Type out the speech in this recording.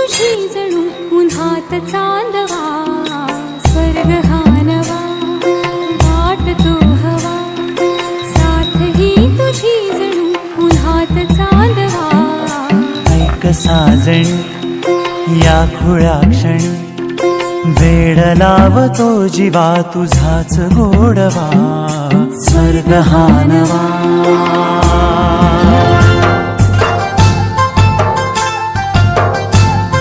तुझी जणू उन्हात चांदवा, स्वर्ग हा नवा वाटतो हवा, साथ ही तुझी जणू उन्हात चांदवा. ऐक साजणी या खुळ्या क्षणी, वेड लावतो जीवा तुझाच गोडवा, स्वर्ग हा नवा.